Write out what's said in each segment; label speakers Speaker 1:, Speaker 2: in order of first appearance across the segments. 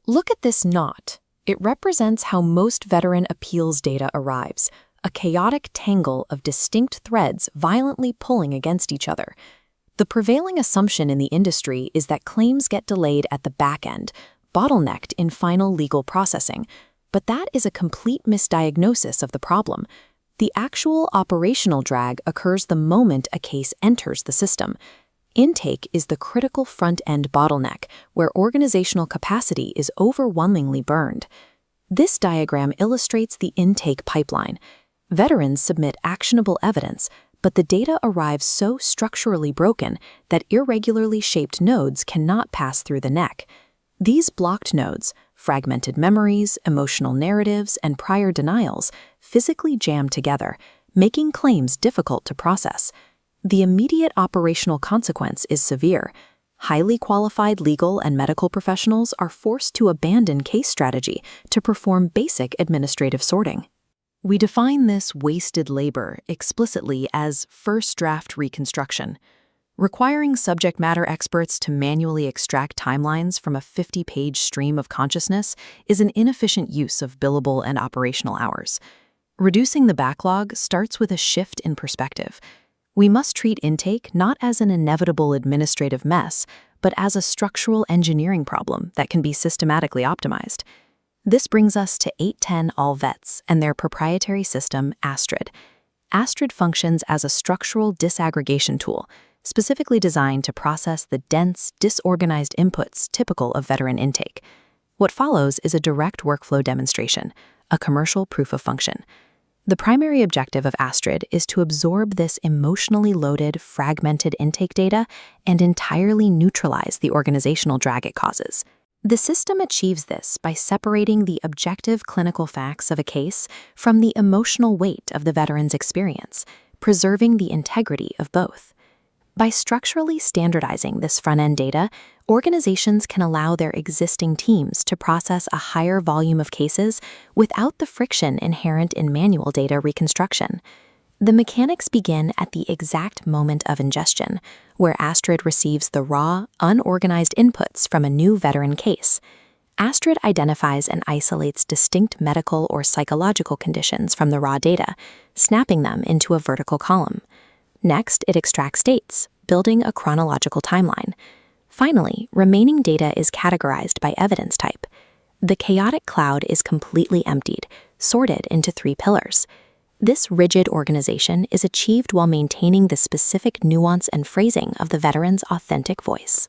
Speaker 1: Look at this knot. It represents how most veteran appeals data arrives, a chaotic tangle of distinct threads violently pulling against each other. The prevailing assumption in the industry is that claims get delayed at the back end, bottlenecked in final legal processing. But that is a complete misdiagnosis of the problem. The actual operational drag occurs the moment a case enters the system. Intake is the critical front-end bottleneck, where organizational capacity is overwhelmingly burned. This diagram illustrates the intake pipeline. Veterans submit actionable evidence, but the data arrives so structurally broken that irregularly shaped nodes cannot pass through the neck. These blocked nodes, fragmented memories, emotional narratives, and prior denials, physically jam together, making claims difficult to process. The immediate operational consequence is severe. Highly qualified legal and medical professionals are forced to abandon case strategy to perform basic administrative sorting. We define this wasted labor explicitly as first draft reconstruction. Requiring subject matter experts to manually extract timelines from a 50-page stream of consciousness is an inefficient use of billable and operational hours. Reducing the backlog starts with a shift in perspective. We must treat intake not as an inevitable administrative mess, but as a structural engineering problem that can be systematically optimized. This brings us to 810 All Vets and their proprietary system, ASTRID. ASTRID functions as a structural disaggregation tool, specifically designed to process the dense, disorganized inputs typical of veteran intake. What follows is a direct workflow demonstration, a commercial proof of function. The primary objective of ASTRID is to absorb this emotionally loaded, fragmented intake data and entirely neutralize the organizational drag it causes. The system achieves this by separating the objective clinical facts of a case from the emotional weight of the veteran's experience, preserving the integrity of both. By structurally standardizing this front-end data, organizations can allow their existing teams to process a higher volume of cases without the friction inherent in manual data reconstruction. The mechanics begin at the exact moment of ingestion, where ASTRID receives the raw, unorganized inputs from a new veteran case. ASTRID identifies and isolates distinct medical or psychological conditions from the raw data, snapping them into a vertical column. Next, it extracts dates, building a chronological timeline. Finally, remaining data is categorized by evidence type. The chaotic cloud is completely emptied, sorted into 3 pillars. This rigid organization is achieved while maintaining the specific nuance and phrasing of the veteran's authentic voice.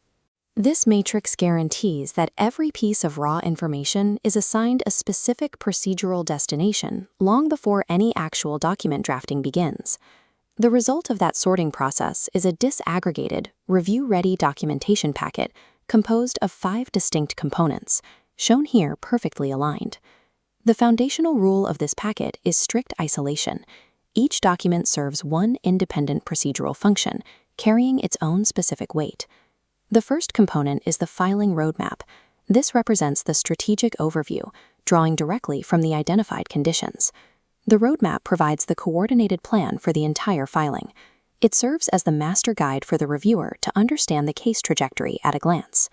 Speaker 1: This matrix guarantees that every piece of raw information is assigned a specific procedural destination long before any actual document drafting begins. The result of that sorting process is a disaggregated, review-ready documentation packet composed of 5 distinct components, shown here perfectly aligned. The foundational rule of this packet is strict isolation. Each document serves one independent procedural function, carrying its own specific weight. The first component is the filing roadmap. This represents the strategic overview, drawing directly from the identified conditions. The roadmap provides the coordinated plan for the entire filing. It serves as the master guide for the reviewer to understand the case trajectory at a glance.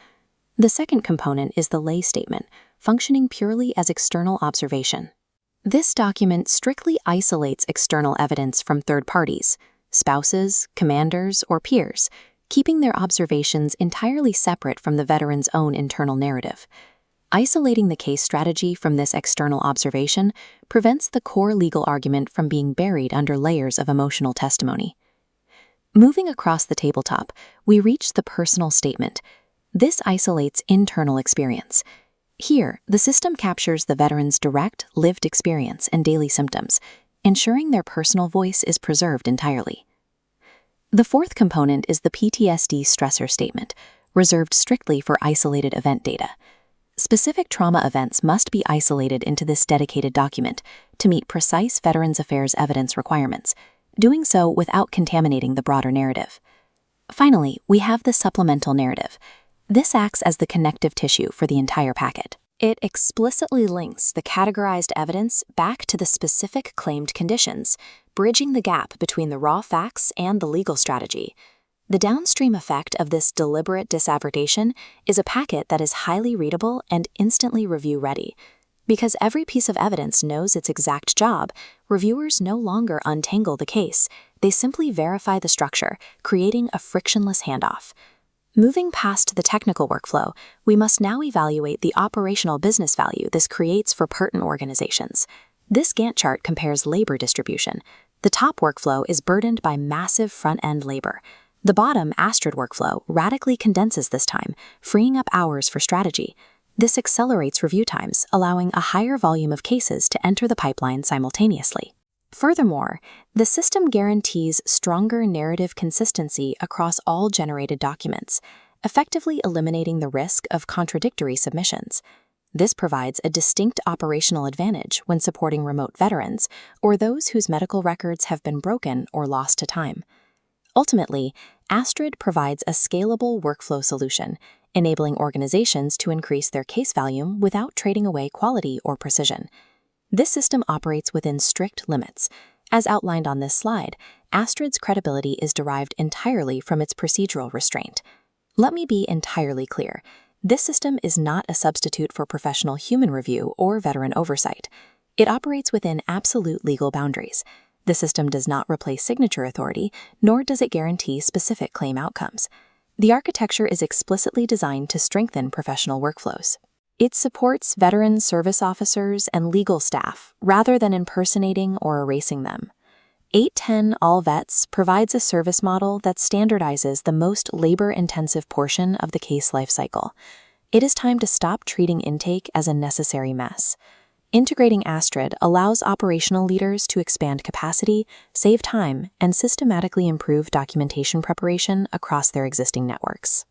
Speaker 1: The second component is the lay statement, functioning purely as external observation. This document strictly isolates external evidence from third parties, spouses, commanders, or peers, keeping their observations entirely separate from the veteran's own internal narrative. Isolating the case strategy from this external observation prevents the core legal argument from being buried under layers of emotional testimony. Moving across the tabletop, we reach the personal statement. This isolates internal experience. Here, the system captures the veteran's direct, lived experience and daily symptoms, ensuring their personal voice is preserved entirely. The fourth component is the PTSD stressor statement, reserved strictly for isolated event data. Specific trauma events must be isolated into this dedicated document to meet precise Veterans Affairs evidence requirements, doing so without contaminating the broader narrative. Finally, we have the supplemental narrative. This acts as the connective tissue for the entire packet. It explicitly links the categorized evidence back to the specific claimed conditions, bridging the gap between the raw facts and the legal strategy. The downstream effect of this deliberate disaggregation is a packet that is highly readable and instantly review-ready. Because every piece of evidence knows its exact job, reviewers no longer untangle the case. They simply verify the structure, creating a frictionless handoff. Moving past the technical workflow, we must now evaluate the operational business value this creates for pertinent organizations. This Gantt chart compares labor distribution. The top workflow is burdened by massive front-end labor. The bottom ASTRID workflow radically condenses this time, freeing up hours for strategy. This accelerates review times, allowing a higher volume of cases to enter the pipeline simultaneously. Furthermore, the system guarantees stronger narrative consistency across all generated documents, effectively eliminating the risk of contradictory submissions. This provides a distinct operational advantage when supporting remote veterans or those whose medical records have been broken or lost to time. Ultimately, ASTRID provides a scalable workflow solution, enabling organizations to increase their case volume without trading away quality or precision. This system operates within strict limits. As outlined on this slide, ASTRID's credibility is derived entirely from its procedural restraint. Let me be entirely clear. This system is not a substitute for professional human review or veteran oversight. It operates within absolute legal boundaries. The system does not replace signature authority, nor does it guarantee specific claim outcomes. The architecture is explicitly designed to strengthen professional workflows. It supports veteran service officers and legal staff rather than impersonating or erasing them. 810 All Vets provides a service model that standardizes the most labor-intensive portion of the case lifecycle. It is time to stop treating intake as a necessary mess. Integrating ASTRID allows operational leaders to expand capacity, save time, and systematically improve documentation preparation across their existing networks.